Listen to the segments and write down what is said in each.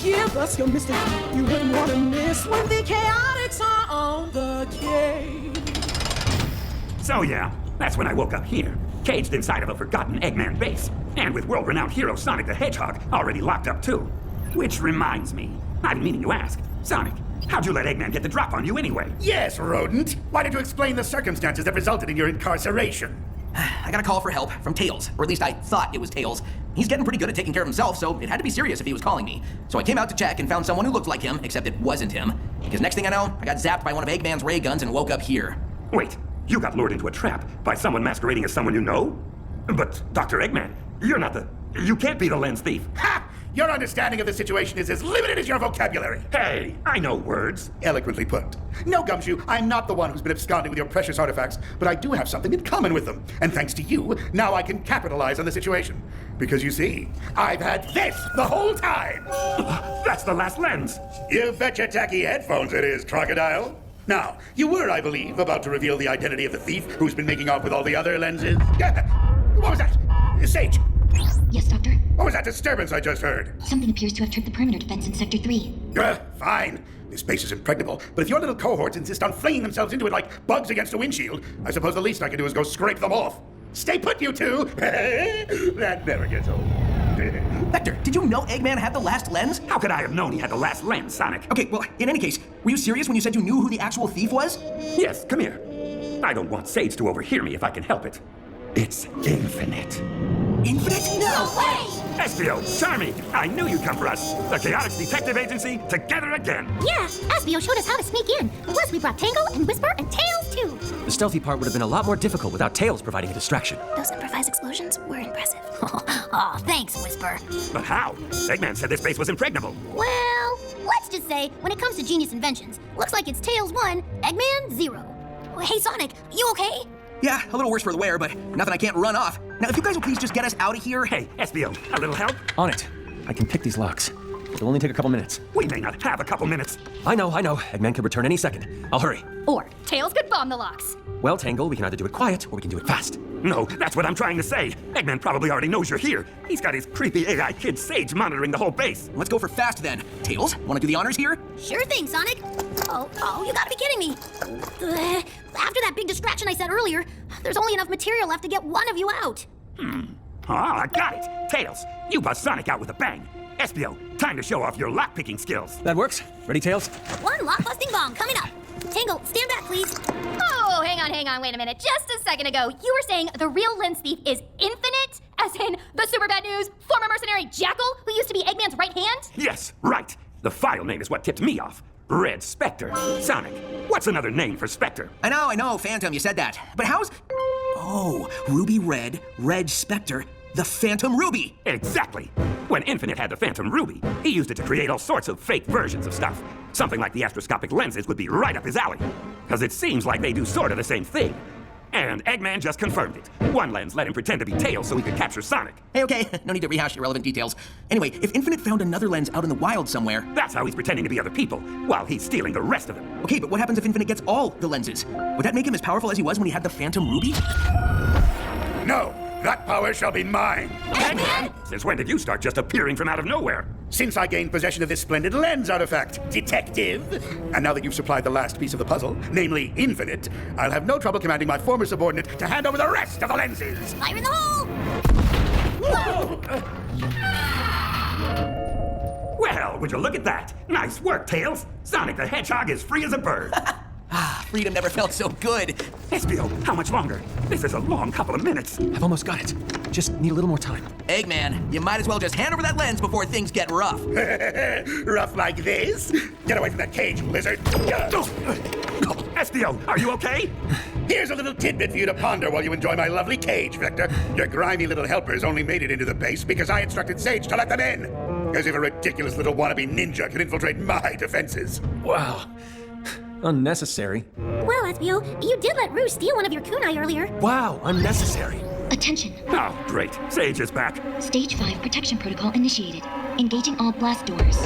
Give us your mystic you wouldn't want to miss when the Chaotix are on the case. So yeah, that's when I woke up here, caged inside of a forgotten Eggman base, and with world-renowned hero Sonic the Hedgehog already locked up too. Which reminds me, I've been meaning to ask, Sonic, how'd you let Eggman get the drop on you anyway? Yes, rodent. Why don't you explain the circumstances that resulted in your incarceration? I got a call for help from Tails, or at least I thought it was Tails. He's getting pretty good at taking care of himself, so it had to be serious if he was calling me. So I came out to check and found someone who looked like him, except it wasn't him. Because next thing I know, I got zapped by one of Eggman's ray guns and woke up here. Wait, you got lured into a trap by someone masquerading as someone you know? But, Dr. Eggman, you're not the... You can't be the lens thief. Ha! Your understanding of the situation is as limited as your vocabulary. Hey, I know words. Eloquently put. No, Gumshoe, I'm not the one who's been absconding with your precious artifacts, but I do have something in common with them. And thanks to you, now I can capitalize on the situation. Because you see, I've had this the whole time. That's the last lens. You bet your tacky headphones it is, Crocodile. Now, you were, I believe, about to reveal the identity of the thief who's been making off with all the other lenses. What was that? Sage. Yes, Doctor? What was that disturbance I just heard? Something appears to have tripped the perimeter defense in Sector 3. Fine. This base is impregnable, but if your little cohorts insist on flinging themselves into it like bugs against a windshield, I suppose the least I can do is go scrape them off. Stay put, you two! That never gets old. Specter, did you know Eggman had the last lens? How could I have known he had the last lens, Sonic? Okay, well, in any case, were you serious when you said you knew who the actual thief was? Yes, come here. I don't want Sage to overhear me if I can help it. It's Infinite. Infinite? No way! Espio, Charmy, I knew you'd come for us. The Chaotix Detective Agency, together again. Yeah, Espio showed us how to sneak in. Plus, we brought Tangle and Whisper and Tails, too. The stealthy part would have been a lot more difficult without Tails providing a distraction. Those improvised explosions were impressive. Aw, thanks, Whisper. But how? Eggman said this base was impregnable. Well, let's just say, when it comes to genius inventions, looks like it's Tails 1, Eggman 0. Hey, Sonic, you okay? Yeah, a little worse for the wear, but nothing I can't run off. Now, if you guys will please just get us out of here. Hey, Espio, a little help? On it. I can pick these locks. It'll only take a couple minutes. We may not have a couple minutes. I know. Eggman could return any second. I'll hurry. Or Tails could bomb the locks. Well, Tangle, we can either do it quiet or we can do it fast. No, that's what I'm trying to say. Eggman probably already knows you're here. He's got his creepy AI kid Sage monitoring the whole base. Let's go for fast then. Tails, wanna do the honors here? Sure thing, Sonic. Oh, you gotta be kidding me. After that big distraction I said earlier, there's only enough material left to get one of you out. I got it. Tails, you bust Sonic out with a bang. Espio, time to show off your lock-picking skills. That works. Ready, Tails? One lock-busting bomb coming up. Tangle, stand back, please. Oh, hang on, wait a minute. Just a second ago, you were saying the real lens thief is Infinite? As in the super bad news, former mercenary Jackal, who used to be Eggman's right hand? Yes, right. The file name is what tipped me off. Red Specter. Sonic, what's another name for Specter? I know, Phantom, you said that. But how's... Oh, Ruby Red, Red Specter, the Phantom Ruby. Exactly. When Infinite had the Phantom Ruby, he used it to create all sorts of fake versions of stuff. Something like the astroscopic lenses would be right up his alley. Because it seems like they do sort of the same thing. And Eggman just confirmed it. One lens let him pretend to be Tails so he could capture Sonic. Hey, okay, no need to rehash irrelevant details. Anyway, if Infinite found another lens out in the wild somewhere... That's how he's pretending to be other people, while he's stealing the rest of them. Okay, but what happens if Infinite gets all the lenses? Would that make him as powerful as he was when he had the Phantom Ruby? No, that power shall be mine. Eggman! Since when did you start just appearing from out of nowhere? Since I gained possession of this splendid lens artifact, Detective. And now that you've supplied the last piece of the puzzle, namely Infinite, I'll have no trouble commanding my former subordinate to hand over the rest of the lenses. Fire in the hole! Well, would you look at that? Nice work, Tails. Sonic the Hedgehog is free as a bird. Freedom never felt so good. Espio, how much longer? This is a long couple of minutes. I've almost got it. Just need a little more time. Eggman, you might as well just hand over that lens before things get rough. Rough like this? Get away from that cage, lizard. Espio, are you okay? Here's a little tidbit for you to ponder while you enjoy my lovely cage, Vector. Your grimy little helpers only made it into the base because I instructed Sage to let them in. As if a ridiculous little wannabe ninja can infiltrate my defenses. Wow. Unnecessary. Well, Espio, you did let Rouge steal one of your kunai earlier. Wow, unnecessary. Attention. Oh, great. Sage is back. Stage 5 protection protocol initiated. Engaging all blast doors.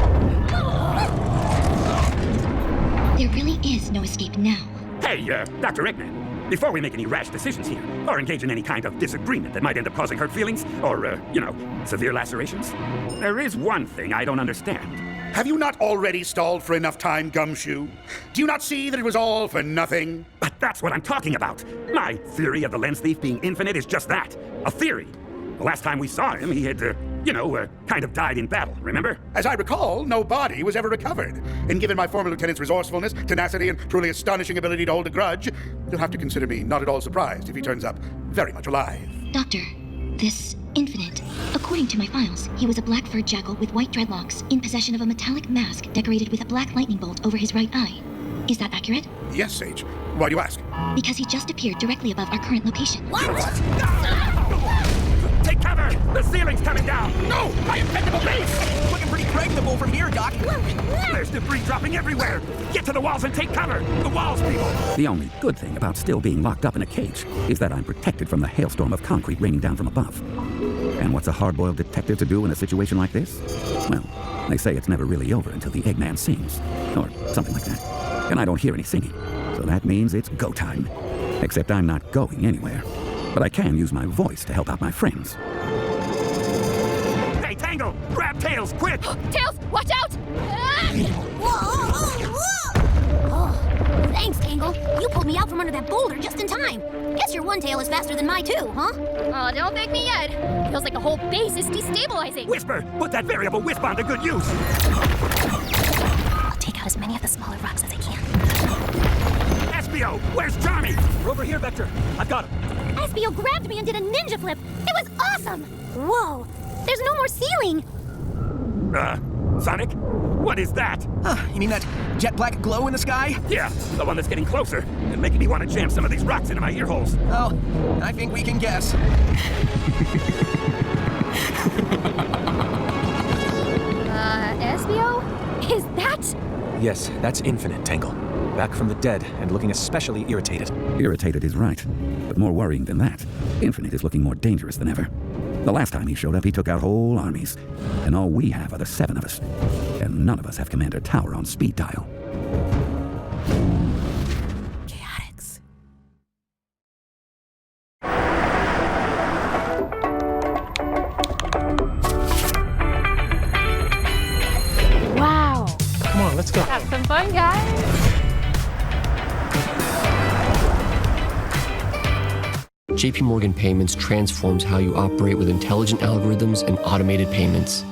There really is no escape now. Hey, Dr. Eggman, before we make any rash decisions here, or engage in any kind of disagreement that might end up causing hurt feelings, or, severe lacerations, there is one thing I don't understand. Have you not already stalled for enough time, Gumshoe? Do you not see that it was all for nothing? But that's what I'm talking about. My theory of the lens thief being infinite is just that, a theory. The last time we saw him, he had, kind of died in battle, remember? As I recall, no body was ever recovered. And given my former lieutenant's resourcefulness, tenacity, and truly astonishing ability to hold a grudge, you'll have to consider me not at all surprised if he turns up very much alive. Doctor, this Infinite. According to my files, he was a black furred jackal with white dreadlocks, in possession of a metallic mask decorated with a black lightning bolt over his right eye. Is that accurate? Yes, Sage. Why do you ask? Because he just appeared directly above our current location. Take cover! The ceiling's coming down! No! My impeccable base! Looking pretty pregnable from here, Doc. There's debris dropping everywhere! Get to the walls and take cover! The walls, people! The only good thing about still being locked up in a cage is that I'm protected from the hailstorm of concrete raining down from above. And what's a hard-boiled detective to do in a situation like this? Well, they say it's never really over until the Eggman sings. Or something like that. And I don't hear any singing. So that means it's go time. Except I'm not going anywhere. But I can use my voice to help out my friends. Hey, Tangle! Grab Tails, quick! Tails, watch out! Oh, thanks, Tangle. You pulled me out from under that boulder just in time. Guess your one tail is faster than my two, huh? Oh, don't thank me yet. Feels like the whole base is destabilizing. Whisper! Put that variable wisp on to good use! I'll take out as many of the smaller rocks as I can. Espio! Where's Johnny? Over here, Vector. I've got him. Espio grabbed me and did a ninja flip. It was awesome! Whoa, there's no more ceiling. Sonic? What is that? You mean that jet black glow in the sky? Yeah, the one that's getting closer and making me want to jam some of these rocks into my ear holes. Oh, I think we can guess. Espio? Is that? Yes, that's Infinite, Tangle. Back from the dead and looking especially irritated. Irritated is right, but more worrying than that, Infinite is looking more dangerous than ever. The last time he showed up, he took out whole armies, and all we have are the 7 of us, and none of us have Commander Tower on speed dial. Chaotix. Wow. Come on, let's go. Have some fun, guys. JP Morgan Payments transforms how you operate with intelligent algorithms and automated payments.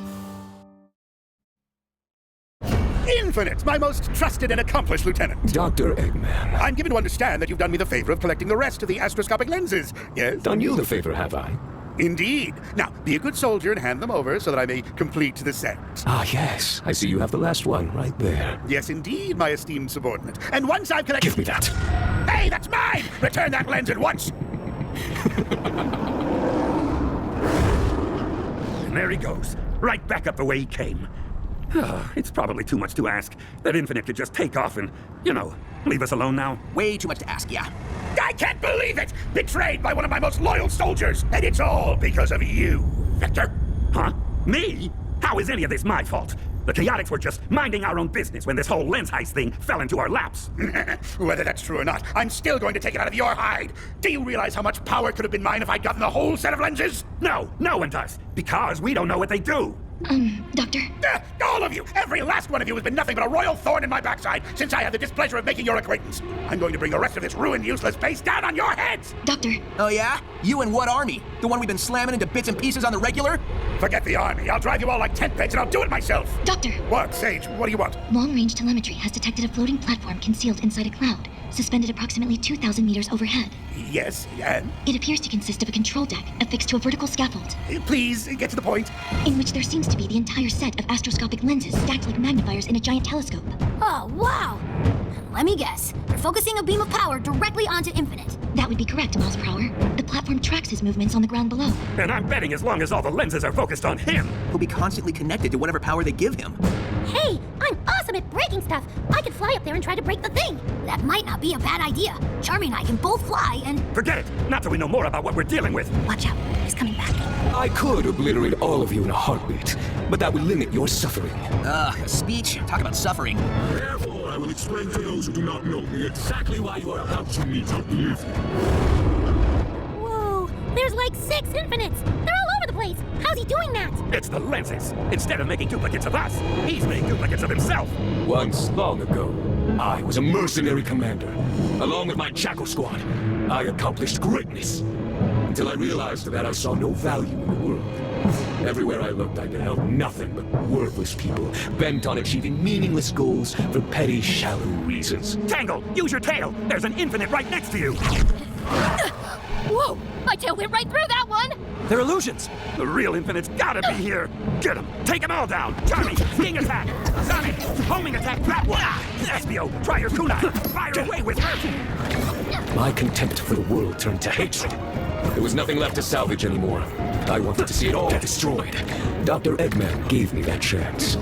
Infinite, my most trusted and accomplished lieutenant. Dr. Eggman. I'm given to understand that you've done me the favor of collecting the rest of the astroscopic lenses, yes? Done you the favor, have I? Indeed. Now, be a good soldier and hand them over so that I may complete the set. Ah, yes. I see you have the last one right there. Yes, indeed, my esteemed subordinate. And once I've collected... Give me that. Hey, that's mine! Return that lens at once! And there he goes, right back up the way he came. It's probably too much to ask that Infinite could just take off and, leave us alone now. Way too much to ask, yeah. I can't believe it! Betrayed by one of my most loyal soldiers! And it's all because of you, Vector. Huh? Me? How is any of this my fault? The Chaotix were just minding our own business when this whole lens heist thing fell into our laps. Whether that's true or not, I'm still going to take it out of your hide. Do you realize how much power could have been mine if I'd gotten the whole set of lenses? No, no one does. Because we don't know what they do. Doctor? All of you! Every last one of you has been nothing but a royal thorn in my backside since I had the displeasure of making your acquaintance. I'm going to bring the rest of this ruined, useless base down on your heads! Doctor? Oh yeah? You and what army? The one we've been slamming into bits and pieces on the regular? Forget the army. I'll drive you all like tent pegs and I'll do it myself! Doctor? What, Sage? What do you want? Long-range telemetry has detected a floating platform concealed inside a cloud, suspended approximately 2,000 meters overhead. Yes, and? It appears to consist of a control deck affixed to a vertical scaffold, Please, get to the point. in which there seems to be the entire set of astroscopic lenses stacked like magnifiers in a giant telescope. Oh, wow. Let me guess. You're focusing a beam of power directly onto Infinite. That would be correct, Miles per hour. The platform tracks his movements on the ground below. And I'm betting as long as all the lenses are focused on him. He'll be constantly connected to whatever power they give him. Hey, I'm awesome at breaking stuff. I could fly up there and try to break the thing. That might not be a bad idea. Charmy and I can both fly and... Forget it. Not till we know more about what we're dealing with. Watch out. He's coming back. I could obliterate all of you in a heartbeat, but that would limit your suffering. A speech? Talk about suffering. Therefore, I will explain to those who do not know me exactly why you are about to meet your evil. Whoa, there's like 6 Infinites. They're all over the place. How's he doing that? It's the lenses. Instead of making duplicates of us, he's made duplicates of himself. Once, long ago, I was a mercenary commander. Along with my Jackal squad, I accomplished greatness. Until I realized that I saw no value in the world. Everywhere I looked, I beheld nothing but worthless people, bent on achieving meaningless goals for petty, shallow reasons. Tangle, use your tail. There's an infinite right next to you. Whoa! My tail went right through that one! They're illusions! The real infinite's gotta be here. Get him. Take them all down. Charlie, sting attack. Sonic, homing attack that one. Espio, try your kunai. Fire away with her. My contempt for the world turned to hatred. There was nothing left to salvage anymore. I wanted to see it all destroyed. Dr. Eggman gave me that chance.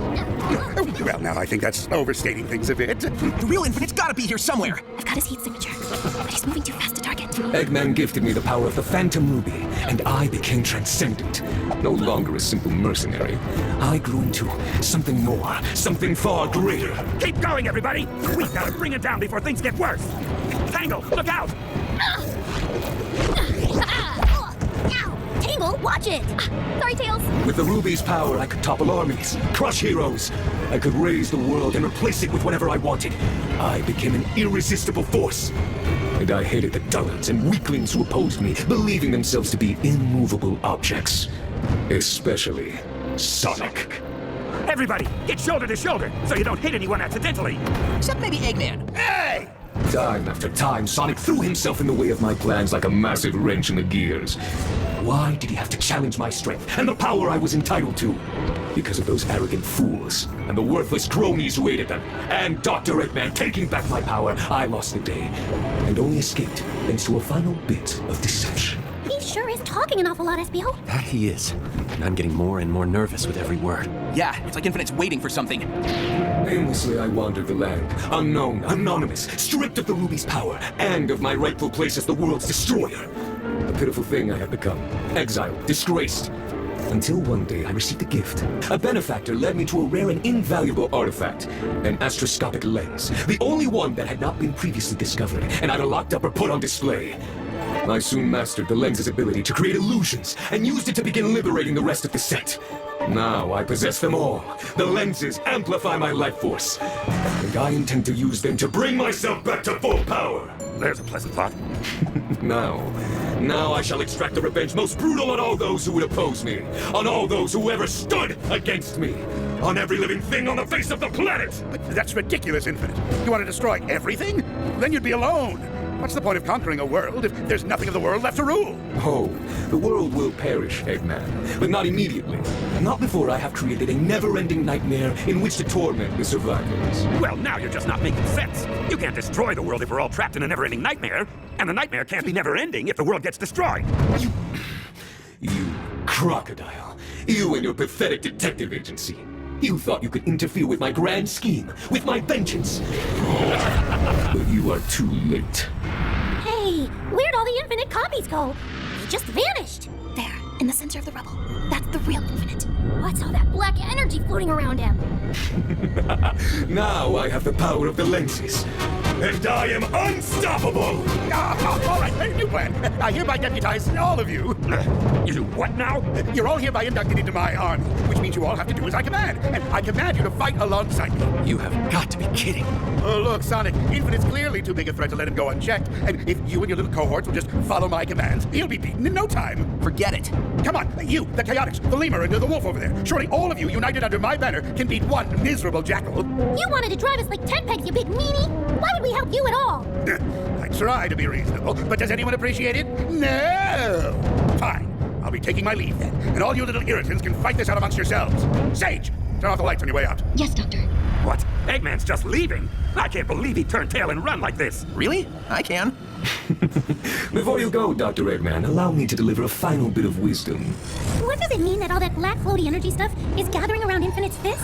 Well, now I think that's overstating things a bit. The real Infinite's gotta be here somewhere. I've got his heat signature, but he's moving too fast to target. Eggman gifted me the power of the Phantom Ruby, and I became transcendent. No longer a simple mercenary. I grew into something more, something far greater. Keep going, everybody. We've gotta bring it down before things get worse. Tangle, look out. Ow! Tangle, watch it! Sorry, Tails. With the Ruby's power, I could topple armies, crush heroes. I could raise the world and replace it with whatever I wanted. I became an irresistible force. And I hated the dullards and weaklings who opposed me, believing themselves to be immovable objects. Especially Sonic. Everybody, get shoulder to shoulder so you don't hit anyone accidentally. Except maybe Eggman. Hey! Time after time, Sonic threw himself in the way of my plans like a massive wrench in the gears. Why did he have to challenge my strength and the power I was entitled to? Because of those arrogant fools and the worthless cronies who aided them, and Dr. Eggman taking back my power, I lost the day, and only escaped thanks to a final bit of deception. He sure is talking an awful lot, Espio. That he is. And I'm getting more and more nervous with every word. Yeah, it's like Infinite's waiting for something. Aimlessly, I wandered the land, unknown, anonymous, stripped of the Ruby's power, and of my rightful place as the world's destroyer. A pitiful thing I had become, exiled, disgraced. Until one day I received a gift. A benefactor led me to a rare and invaluable artifact, an astroscopic lens, the only one that had not been previously discovered, and either locked up or put on display. I soon mastered the lens's ability to create illusions, and used it to begin liberating the rest of the set. Now I possess them all. The lenses amplify my life force, and I intend to use them to bring myself back to full power. There's a pleasant thought. Now I shall extract the revenge most brutal on all those who would oppose me, on all those who ever stood against me, on every living thing on the face of the planet! But that's ridiculous, Infinite. You want to destroy everything? Then you'd be alone. What's the point of conquering a world if there's nothing of the world left to rule? Oh, the world will perish, Eggman, but not immediately. Not before I have created a never-ending nightmare in which to torment the survivors. Well, now you're just not making sense. You can't destroy the world if we're all trapped in a never-ending nightmare. And the nightmare can't be never-ending if the world gets destroyed. You crocodile. You and your pathetic detective agency. You thought you could interfere with my grand scheme, with my vengeance. But you are too late. Hey, where'd all the Infinite copies go? They just vanished. There, in the center of the rubble. That's the real Infinite. What's all that black energy floating around him? Now I have the power of the lenses. And I am unstoppable! All right, new plan. I hereby deputize all of you. You do what now? You're all hereby inducted into my army, which means you all have to do as I command. And I command you to fight alongside me. You have got to be kidding. Oh, look, Sonic, Infinite's clearly too big a threat to let him go unchecked. And if you and your little cohorts will just follow my commands, he'll be beaten in no time. Forget it. Come on, you, the Chaotix, the lemur, and the wolf over there. Surely all of you united under my banner can beat one miserable jackal. You wanted to drive us like 10 pegs, you big meanie! Why would we help you at all? I try to be reasonable, but does anyone appreciate it? No! Fine. I'll be taking my leave then, and all you little irritants can fight this out amongst yourselves. Sage, turn off the lights on your way out. Yes, Doctor. What? Eggman's just leaving? I can't believe he turned tail and run like this. Really? I can. Before you go, Dr. Eggman, allow me to deliver a final bit of wisdom. What does it mean that all that black floaty energy stuff is gathering around Infinite's fist?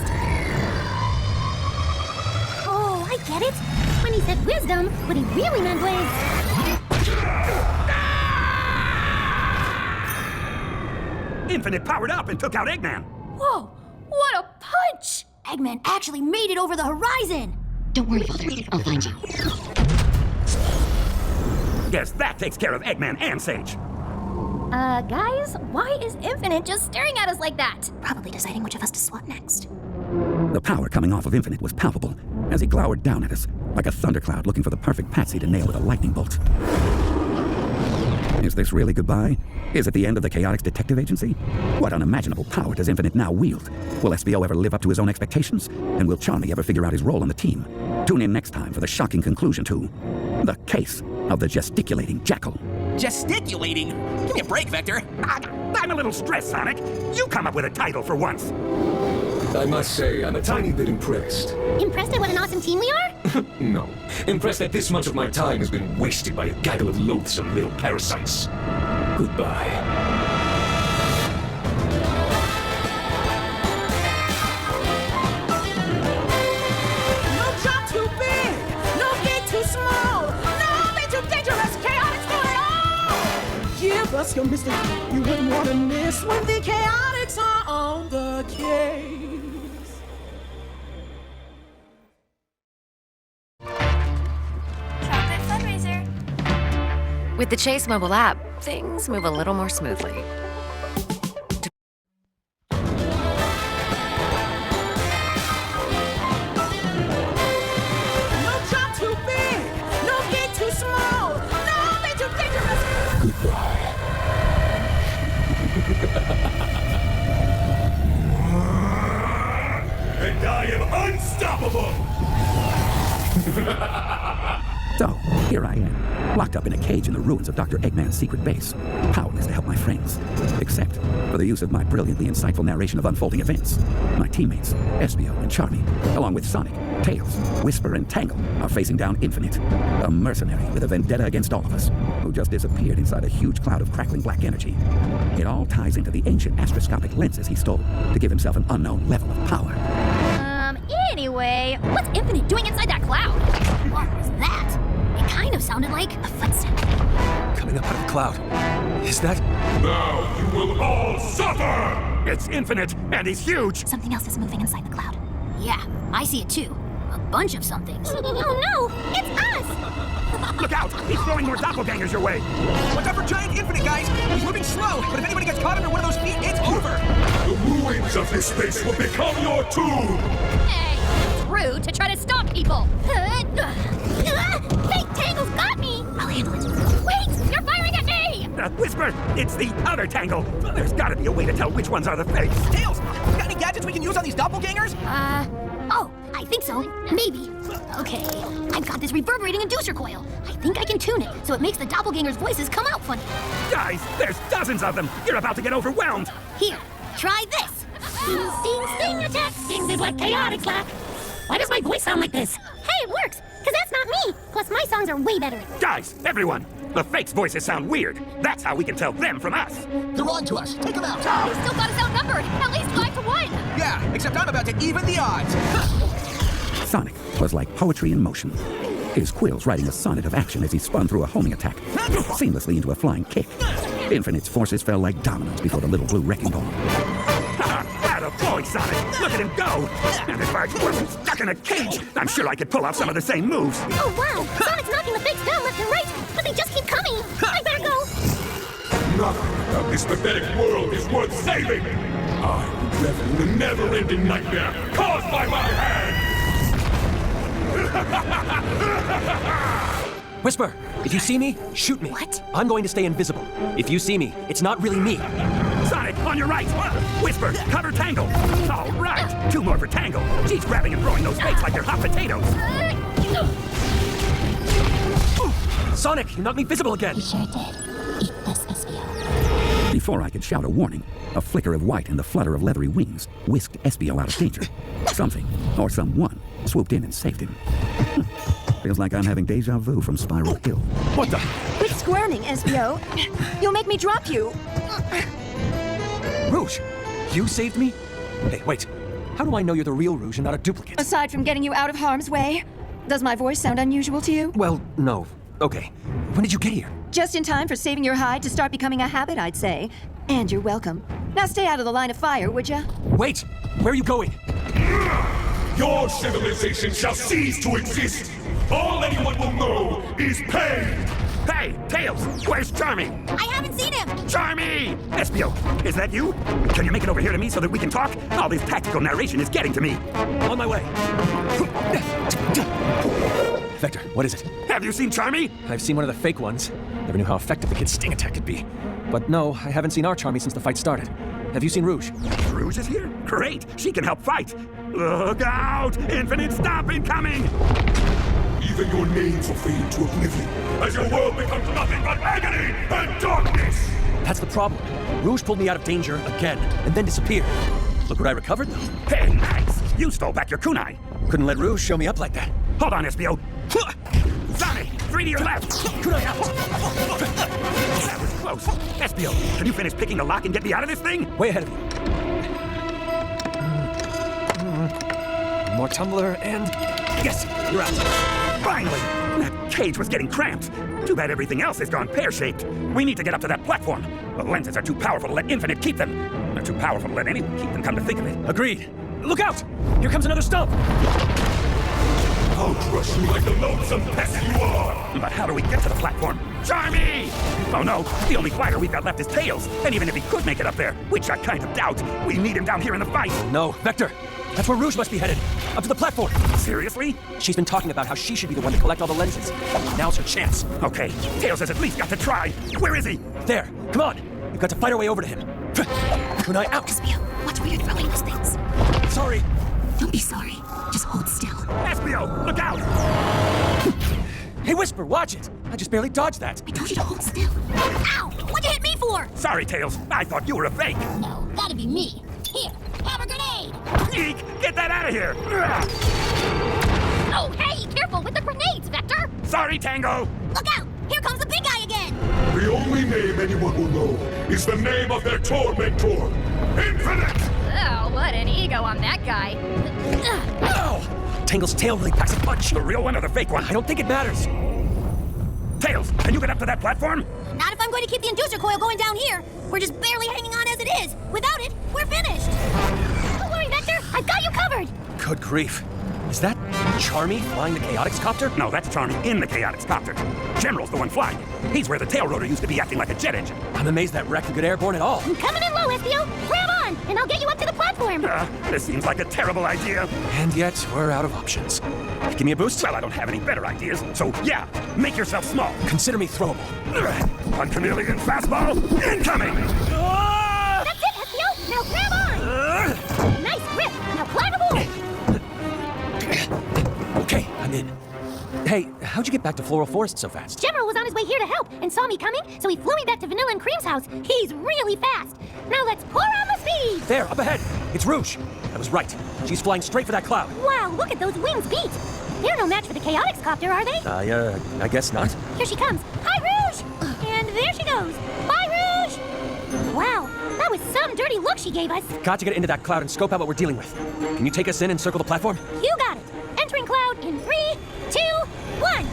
Oh, I get it. When he said wisdom, what he really meant was... Infinite powered up and took out Eggman. Whoa, what a punch! Eggman actually made it over the horizon! Don't worry, Father. I'll find you. Guess that takes care of Eggman and Sage. Guys, why is Infinite just staring at us like that? Probably deciding which of us to swap next. The power coming off of Infinite was palpable as he glowered down at us like a thundercloud looking for the perfect patsy to nail with a lightning bolt. Is this really goodbye? Is it the end of the Chaotix detective agency? What unimaginable power does Infinite now wield? Will SBO ever live up to his own expectations? And will Charmy ever figure out his role on the team? Tune in next time for the shocking conclusion to The Case of the Gesticulating Jackal. Gesticulating? Give me a break, Vector. I'm a little stressed, Sonic. You come up with a title for once. I must say, I'm a tiny bit impressed. Impressed at what an awesome team we are? No. Impressed that this much of my time has been wasted by a gaggle of loathsome little parasites. Goodbye. No job too big, no gate too small, no be too dangerous, Chaotix for it all! Give us your mystery you wouldn't want to miss when the Chaotix are on the case. Chocolate fundraiser. With the Chase mobile app, things move a little more smoothly. No job too big, no gate too small, no be too dangerous. Goodbye. And I am unstoppable! So, here I am, locked up in a cage in the ruins of Dr. Eggman's secret base, powerless to help my friends, except for the use of my brilliantly insightful narration of unfolding events. My teammates, SBO and Charmy, along with Sonic, Tails, Whisper, and Tangle, are facing down Infinite, a mercenary with a vendetta against all of us, who just disappeared inside a huge cloud of crackling black energy. It all ties into the ancient astroscopic lenses he stole to give himself an unknown level of power. Anyway, what's Infinite doing inside that cloud? What was that? It kind of sounded like a footstep. Coming up out of the cloud. Is that? Now you will all suffer! It's Infinite, and he's huge! Something else is moving inside the cloud. Yeah, I see it too. A bunch of somethings. Oh no, it's us! Look out! He's throwing more doppelgangers your way! Watch out for Giant Infinite, guys! He's moving slow, but if anybody gets caught under one of those feet, it's over! The ruins of this space will become your tomb! Hey, it's rude to try to stop people. Fake Tangle's got me! I'll handle it. Wait, you're firing at me! Whisper, it's the other Tangle! There's gotta be a way to tell which ones are the fakes! Tails, you got any gadgets we can use on these doppelgangers? Oh, I think so. Maybe. Okay, I've got this reverberating inducer coil. I think I can tune it so it makes the doppelgangers' voices come out funny. Guys, there's dozens of them! You're about to get overwhelmed! Here, try this. Sting, sting, sting attack. Stings is what Chaotix lack. Why does my voice sound like this? Hey, it works, because that's not me. Plus, my songs are way better. Guys, everyone! The fakes' voices sound weird. That's how we can tell them from us. They're on to us. Take them out. We still got us outnumbered. At least 5-1. Yeah, except I'm about to even the odds. Sonic was like poetry in motion. His quills writing a sonnet of action as he spun through a homing attack, seamlessly into a flying kick. Infinite's forces fell like dominoes before the little blue wrecking ball. Attaboy, Sonic! Look at him go! And if I wasn't stuck in a cage, I'm sure I could pull off some of the same moves. Oh, wow. Sonic's knocking the fakes down left and right, but they just keep coming. I better go. Nothing about this pathetic world is worth saving! I will revel in the never-ending nightmare caused by my hand! Whisper, if you see me, shoot me. What? I'm going to stay invisible. If you see me, it's not really me. Sonic, on your right! Whisper, cover Tangle! All right! 2 more for Tangle! She's grabbing and throwing those fakes like they're hot potatoes! Sonic, you knocked me visible again! You sure did. Eat this, SBO. Before I could shout a warning, a flicker of white and the flutter of leathery wings whisked SBO out of danger. Something, or someone, swooped in and saved him. Feels like I'm having deja vu from Spiral Hill. What the? Quit squirming, SBO. You'll make me drop you. Rouge, you saved me? Hey, wait. How do I know you're the real Rouge and not a duplicate? Aside from getting you out of harm's way, does my voice sound unusual to you? Well, no. Okay. When did you get here? Just in time for saving your hide to start becoming a habit, I'd say. And you're welcome. Now stay out of the line of fire, would ya? Wait! Where are you going? Your civilization shall cease to exist! All anyone will know is pain! Hey, Tails, where's Charmy? I haven't seen him. Charmy! Espio, is that you? Can you make it over here to me so that we can talk? All this tactical narration is getting to me. On my way. Vector, what is it? Have you seen Charmy? I've seen one of the fake ones. Never knew how effective the kid's sting attack could be. But no, I haven't seen our Charmy since the fight started. Have you seen Rouge? Rouge is here? Great, she can help fight. Look out! Infinite stop incoming! Even your names will fade into oblivion as your world becomes nothing but agony and darkness! That's the problem. Rouge pulled me out of danger again, and then disappeared. Look what I recovered, though. Hey, nice! You stole back your kunai. Couldn't let Rouge show me up like that. Hold on, Espio. Sonic, 3 to your left. Kunai out! That was close. Espio, can you finish picking the lock and get me out of this thing? Way ahead of you. One more tumbler, and... Yes, you're out. Finally! That cage was getting cramped. Too bad everything else has gone pear-shaped. We need to get up to that platform. The lenses are too powerful to let Infinite keep them. They're too powerful to let anyone keep them, come to think of it. Agreed. Look out! Here comes another stump! I'll crush you like the loathsome pest you are! But how do we get to the platform? Charmy! Oh no, the only fighter we've got left is Tails. And even if he could make it up there, which I kind of doubt, we need him down here in the fight. No, Vector. That's where Rouge must be headed. Up to the platform. Seriously? She's been talking about how she should be the one to collect all the lenses. Now's her chance. Okay, Tails has at least got to try. Where is he? There. Come on. We've got to fight our way over to him. Kunai out. Espio, watch where you're throwing those things. Sorry. Don't be sorry. Just hold still. Espio, look out! Hey, Whisper, watch it. I just barely dodged that. I told you to hold still. Ow! What'd you hit me for? Sorry, Tails. I thought you were a fake. No, gotta be me. Here, have a grenade. Eek! Get that out of here! Oh, hey, careful with the grenades, Vector. Sorry, Tango. Look out! Here comes the big guy again. The only name anyone will know is the name of their tormentor, Infinite! Oh, what an ego on that guy. Ow! Tangle's tail really packs a punch. The real one or the fake one? I don't think it matters. Tails, can you get up to that platform? Not if I'm going to keep the inducer coil going down here. We're just barely hanging on as it is. Without it, we're finished. Don't worry, Vector. I've got you covered. Good grief. Is that Charmy flying the Chaotix copter? No, that's Charmy in the Chaotix copter. General's the one flying it. He's where the tail rotor used to be acting like a jet engine. I'm amazed that wreck could get airborne at all. I'm coming in low, Espio. Grab on, and I'll get you up to the platform. This seems like a terrible idea. And yet, we're out of options. Give me a boost? Well, I don't have any better ideas, so yeah, make yourself small. Consider me throwable. One chameleon fastball incoming! That's it, Espio. Now grab on. Nice grip. Now climb aboard. Okay, I'm in. Hey, how'd you get back to Floral Forest so fast? General was on his way here to help and saw me coming, so he flew me back to Vanilla and Cream's house. He's really fast. Now let's pour on the speed. There, up ahead. It's Rouge. I was right. She's flying straight for that cloud. Wow, look at those wings beat. They're no match for the Chaotix copter, are they? I guess not. Here she comes. Hi, Rouge! And there she goes. Bye, Rouge! Wow, that was some dirty look she gave us. Got to get into that cloud and scope out what we're dealing with. Can you take us in and circle the platform? You got it. Entering cloud in 3, 2, 1.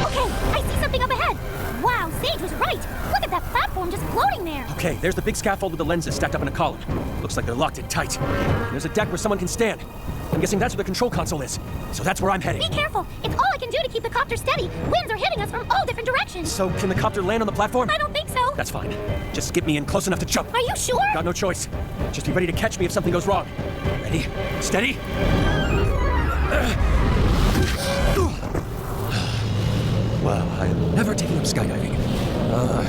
Okay, I see something up ahead. Wow, Sage was right. Look at that platform just floating there. Okay, there's the big scaffold with the lenses stacked up in a column. Looks like they're locked in tight. And there's a deck where someone can stand. I'm guessing that's where the control console is. So that's where I'm heading. Be careful. It's all I can do to keep the copter steady. Winds are hitting us from all different directions. So can the copter land on the platform? I don't think so. That's fine. Just get me in close enough to jump. Are you sure? Got no choice. Just be ready to catch me if something goes wrong. Ready? Steady? Well, I am never taking up skydiving.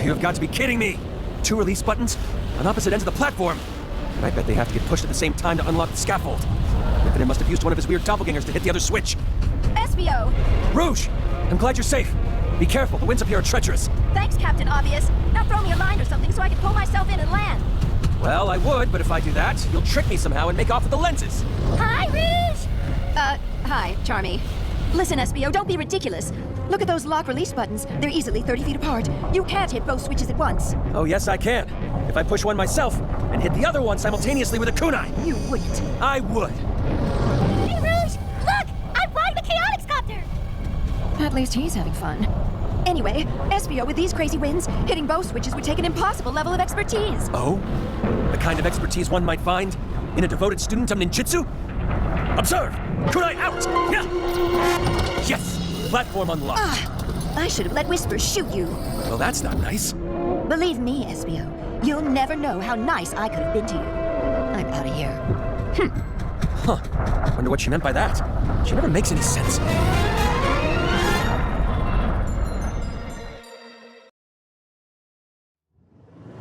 You have got to be kidding me! 2 release buttons on opposite ends of the platform. And I bet they have to get pushed at the same time to unlock the scaffold. Infinite must have used one of his weird doppelgangers to hit the other switch. Espio! Rouge! I'm glad you're safe. Be careful, the winds up here are treacherous. Thanks, Captain Obvious. Now throw me a line or something so I can pull myself in and land. Well, I would, but if I do that, you'll trick me somehow and make off with the lenses. Hi, Rouge! Hi, Charmy. Listen, Espio, don't be ridiculous. Look at those lock release buttons. They're easily 30 feet apart. You can't hit both switches at once. Oh, yes, I can. If I push one myself and hit the other one simultaneously with a kunai. You wouldn't. I would. Hey, Rouge! Look! I'm flying the Chaotix copter! At least he's having fun. Anyway, Espio, with these crazy winds, hitting both switches would take an impossible level of expertise. Oh? The kind of expertise one might find in a devoted student of ninjutsu? Observe! Kunai out! Yeah! Yes! Platform unlocked. I should have let Whisper shoot you. Well, that's not nice. Believe me, Espio, you'll never know how nice I could have been to you. I'm out of here. Huh. Wonder what she meant by that. She never makes any sense.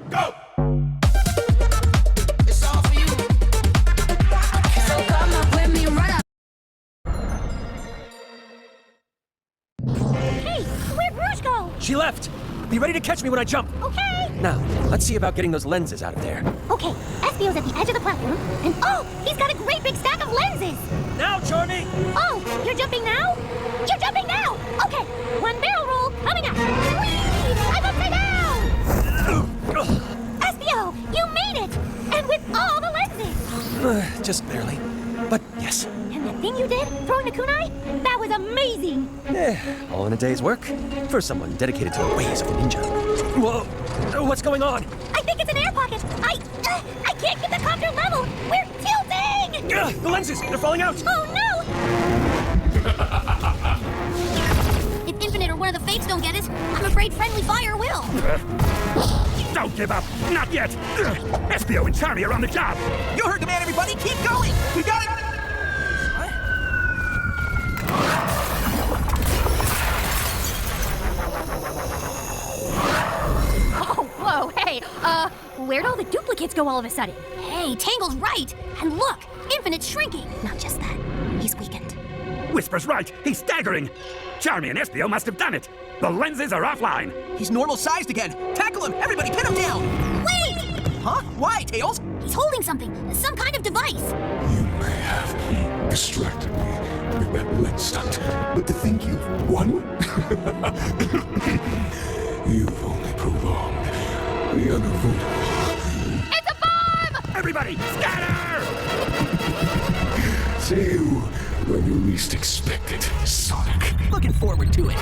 Go! It's all for you. So come up with me right up. Hey, where'd Rouge go? She left. Be ready to catch me when I jump. Okay. Now, let's see about getting those lenses out of there. Okay, Espio's at the edge of the platform, and oh, he's got a great big stack of lenses. Now, Charmy! Oh, you're jumping now? You're jumping now! Okay, one barrel roll coming up. Whee! I'm upside down! Espio, you made it! And with all the lenses! Just barely. But yes. And that thing you did, throwing the kunai? That was amazing! All in a day's work for someone dedicated to the ways of the ninja. Whoa! What's going on? I think it's an air pocket! I can't get the copter level! We're tilting! The lenses! They're falling out! Oh no! If Infinite or one of the fakes don't get it, I'm afraid friendly fire will. Don't give up! Not yet! Espio and Charmy are on the job! You heard the man, everybody. Keep going. We got it. Oh, whoa, hey, where'd all the duplicates go all of a sudden? Hey, Tangle's right! And look, Infinite's shrinking! Not just that, he's weakened. Whisper's right! He's staggering! Charmy and Espio must have done it! The lenses are offline! He's normal sized again. Tackle him. Everybody pin him down. Wait! Huh? Why, Tails? He's holding something, some kind of device. You may have distracted me with that lens stunt, but to think you've won? You've only prolonged the unavoidable. It's a bomb! Everybody, scatter! See you when you least expect it, Sonic. Looking forward to it.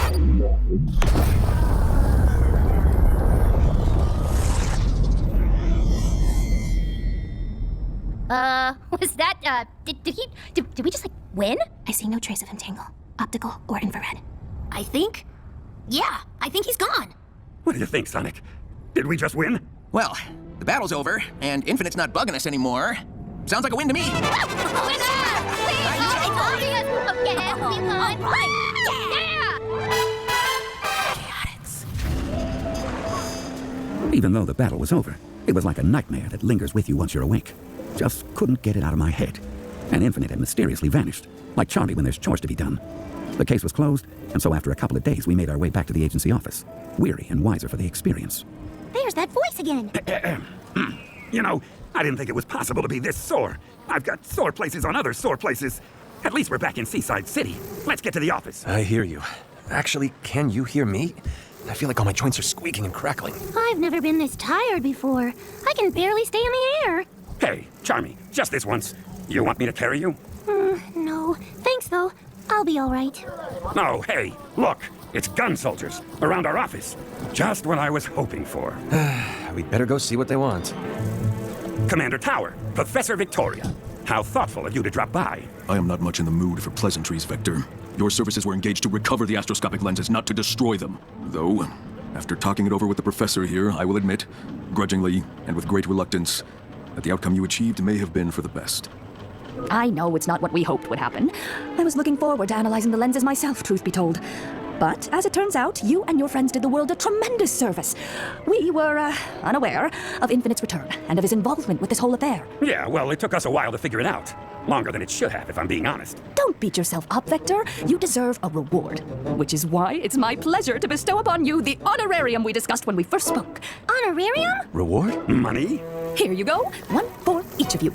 Was that, did we just, win? I see no trace of him, Tangle. Optical or infrared. I think he's gone. What do you think, Sonic? Did we just win? Well, the battle's over, and Infinite's not bugging us anymore. Sounds like a win to me. Even though the battle was over, it was like a nightmare that lingers with you once you're awake. Just couldn't get it out of my head. And Infinite had mysteriously vanished, like Charlie when there's chores to be done. The case was closed, and so after a couple of days we made our way back to the agency office, weary and wiser for the experience. There's that voice again. You know, I didn't think it was possible to be this sore. I've got sore places on other sore places. At least we're back in Seaside City. Let's get to the office. I hear you. Actually, can you hear me? I feel like all my joints are squeaking and crackling. I've never been this tired before. I can barely stay in the air. Hey, Charmy, just this once. You want me to carry you? No. Thanks, though. I'll be all right. No, hey, look. It's gun soldiers around our office. Just what I was hoping for. We'd better go see what they want. Commander Tower, Professor Victoria. How thoughtful of you to drop by. I am not much in the mood for pleasantries, Vector. Your services were engaged to recover the astroscopic lenses, not to destroy them. Though, after talking it over with the professor here, I will admit, grudgingly and with great reluctance, that the outcome you achieved may have been for the best. I know it's not what we hoped would happen. I was looking forward to analyzing the lenses myself, truth be told. But, as it turns out, you and your friends did the world a tremendous service. We were, unaware of Infinite's return and of his involvement with this whole affair. Yeah, well, it took us a while to figure it out. Longer than it should have, if I'm being honest. Don't beat yourself up, Vector. You deserve a reward. Which is why it's my pleasure to bestow upon you the honorarium we discussed when we first spoke. Honorarium? Reward? Money? Here you go. One for each of you.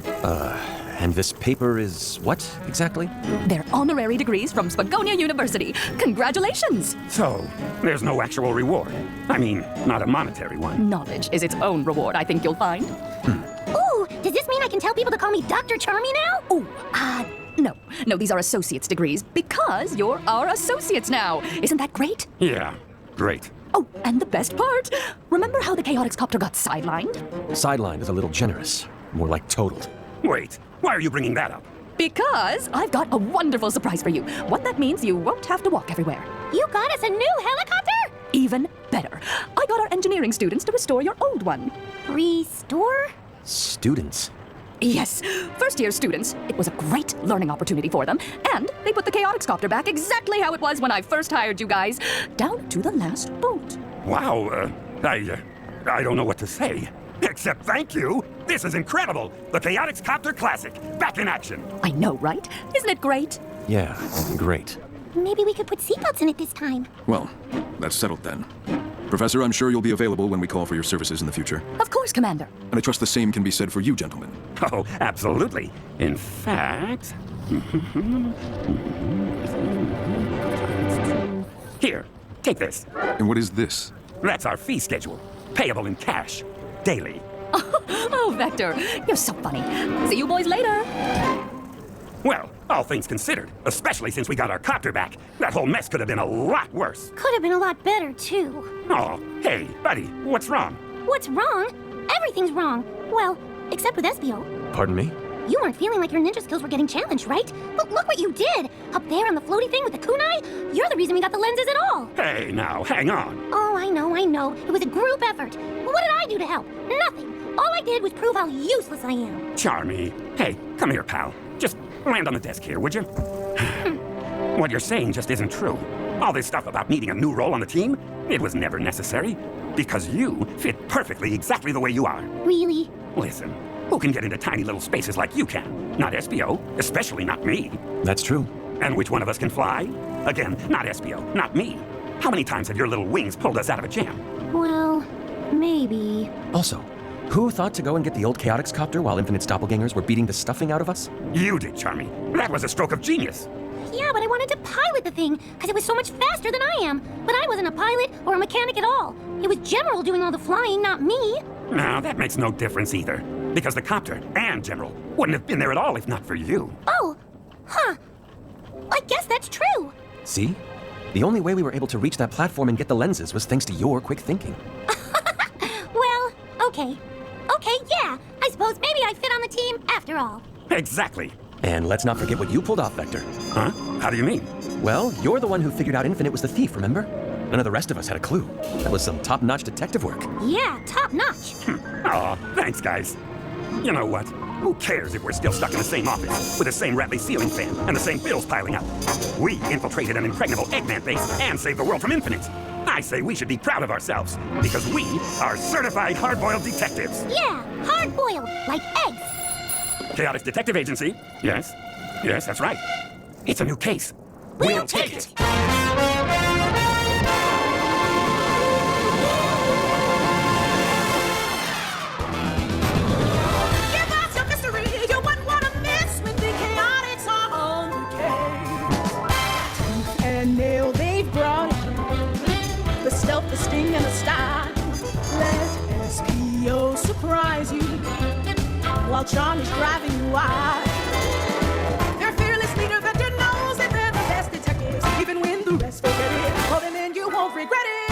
And this paper is what, exactly? They're honorary degrees from Spagonia University. Congratulations! So, there's no actual reward. I mean, not a monetary one. Knowledge is its own reward, I think you'll find. Ooh, does this mean I can tell people to call me Dr. Charmy now? Ooh, no, these are associate's degrees because you're our associates now. Isn't that great? Yeah, great. Oh, and the best part, remember how the Chaotix copter got sidelined? Sidelined is a little generous. More like totaled. Wait, why are you bringing that up? Because I've got a wonderful surprise for you. What that means, you won't have to walk everywhere. You got us a new helicopter? Even better. I got our engineering students to restore your old one. Restore? Students? Yes, first-year students. It was a great learning opportunity for them, and they put the Chaotix copter back exactly how it was when I first hired you guys, down to the last boot. Wow, I don't know what to say. Except thank you. This is incredible. The Chaotix Copter Classic, back in action. I know, right? Isn't it great? Yeah, great. Maybe we could put seatbelts in it this time. Well, that's settled then. Professor, I'm sure you'll be available when we call for your services in the future. Of course, Commander. And I trust the same can be said for you, gentlemen. Oh, absolutely. In fact... Here, take this. And what is this? That's our fee schedule. Payable in cash. Daily. Oh, Vector, you're so funny. See you boys later. Well, all things considered, especially since we got our copter back, that whole mess could have been a lot worse. Could have been a lot better, too. Oh, hey, buddy, what's wrong? What's wrong? Everything's wrong. Well, except with SBO. Pardon me? You weren't feeling like your ninja skills were getting challenged, right? But look what you did! Up there on the floaty thing with the kunai, you're the reason we got the lenses at all! Hey, now, hang on. Oh, I know. It was a group effort. But what did I do to help? Nothing. All I did was prove how useless I am. Charmy. Hey, come here, pal. Just land on the desk here, would you? What you're saying just isn't true. All this stuff about needing a new role on the team, it was never necessary. Because you fit perfectly exactly the way you are. Really? Listen, who can get into tiny little spaces like you can? Not SBO, especially not me. That's true. And which one of us can fly? Again, not SBO, not me. How many times have your little wings pulled us out of a jam? Well, maybe. Also, who thought to go and get the old Chaotix copter while Infinite's doppelgangers were beating the stuffing out of us? You did, Charmy. That was a stroke of genius. Yeah, but I wanted to pilot the thing, because it was so much faster than I am. But I wasn't a pilot or a mechanic at all. It was General doing all the flying, not me. No, that makes no difference either. Because the copter and General wouldn't have been there at all if not for you. Oh, huh. I guess that's true. See? The only way we were able to reach that platform and get the lenses was thanks to your quick thinking. Well, okay. Okay, yeah. I suppose maybe I fit on the team after all. Exactly. And let's not forget what you pulled off, Vector. Huh? How do you mean? Well, you're the one who figured out Infinite was the thief, remember? None of the rest of us had a clue. That was some top-notch detective work. Yeah, top notch. Aw, thanks, guys. You know what? Who cares if we're still stuck in the same office, with the same rattly ceiling fan, and the same bills piling up? We infiltrated an impregnable Eggman base and saved the world from Infinite. I say we should be proud of ourselves, because we are certified hard-boiled detectives. Yeah, hard-boiled, like eggs. Chaotix Detective Agency. Yes, that's right. It's a new case. We'll take it. Give us your mystery, you wouldn't want to miss when the Chaotix are on the case. Tooth and nail, they've brought it. The stealth, the sting, and the style. Let SPO surprise you while Charmy's driving you wild. Their fearless leader, Vector, knows that they're the best detectives. Even when the rest forget it, call them in, you won't regret it.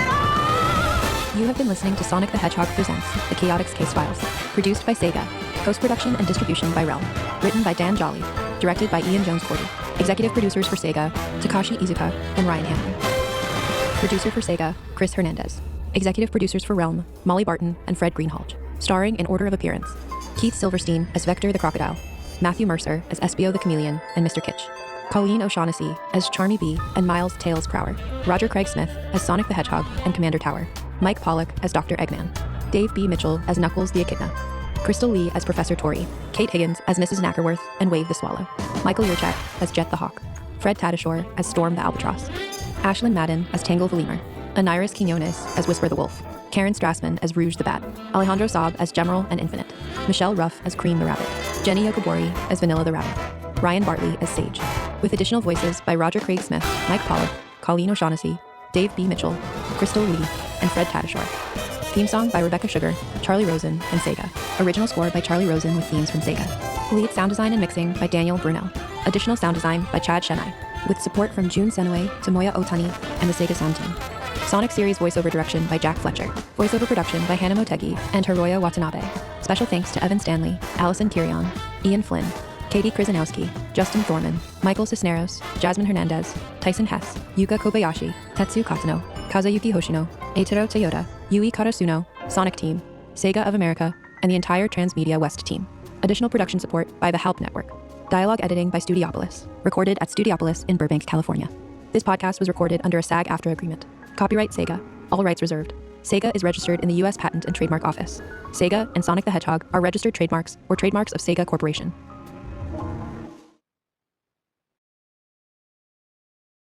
Oh! You have been listening to Sonic the Hedgehog Presents The Chaotix Case Files. Produced by Sega. Post-production and distribution by Realm. Written by Dan Jolly. Directed by Ian Jones-Cordy. Executive producers for Sega, Takashi Iizuka and Ryan Hanlon. Producer for Sega, Chris Hernandez. Executive producers for Realm, Molly Barton and Fred Greenhalgh. Starring in order of appearance: Keith Silverstein as Vector the Crocodile, Matthew Mercer as SBO the Chameleon and Mr. Kitsch, Colleen O'Shaughnessy as Charmy B and Miles Tails Prower, Roger Craig Smith as Sonic the Hedgehog and Commander Tower, Mike Pollock as Dr. Eggman, Dave B. Mitchell as Knuckles the Echidna, Crystal Lee as Professor Tori, Kate Higgins as Mrs. Knackerworth and Wave the Swallow, Michael Yurchak as Jet the Hawk, Fred Tadashore as Storm the Albatross, Ashlyn Madden as Tangle the Lemur, Aniris Quinones as Whisper the Wolf, Karen Strassman as Rouge the Bat, Alejandro Saab as General and Infinite, Michelle Ruff as Cream the Rabbit, Jenny Yokobori as Vanilla the Rabbit, Ryan Bartley as Sage, with additional voices by Roger Craig Smith, Mike Pollock, Colleen O'Shaughnessy, Dave B. Mitchell, Crystal Lee, and Fred Tadashore. Theme song by Rebecca Sugar, Charlie Rosen, and Sega. Original score by Charlie Rosen with themes from Sega. Lead sound design and mixing by Daniel Brunel. Additional sound design by Chad Shenai, with support from Jun Senoue, Tomoya Otani, and the Sega sound team. Sonic Series voiceover direction by Jack Fletcher. Voiceover production by Hannah Motegi and Hiroya Watanabe. Special thanks to Evan Stanley, Allison Kirion, Ian Flynn, Katie Krzyzanowski, Justin Thorman, Michael Cisneros, Jasmine Hernandez, Tyson Hess, Yuka Kobayashi, Tetsu Katsuno, Kazuyuki Hoshino, Eiichiro Toyota, Yui Karasuno, Sonic Team, Sega of America, and the entire Transmedia West team. Additional production support by the Help Network. Dialogue editing by Studiopolis. Recorded at Studiopolis in Burbank, California. This podcast was recorded under a SAG-AFTRA agreement. Copyright Sega. All rights reserved. Sega is registered in the U.S. Patent and Trademark Office. Sega and Sonic the Hedgehog are registered trademarks or trademarks of Sega Corporation.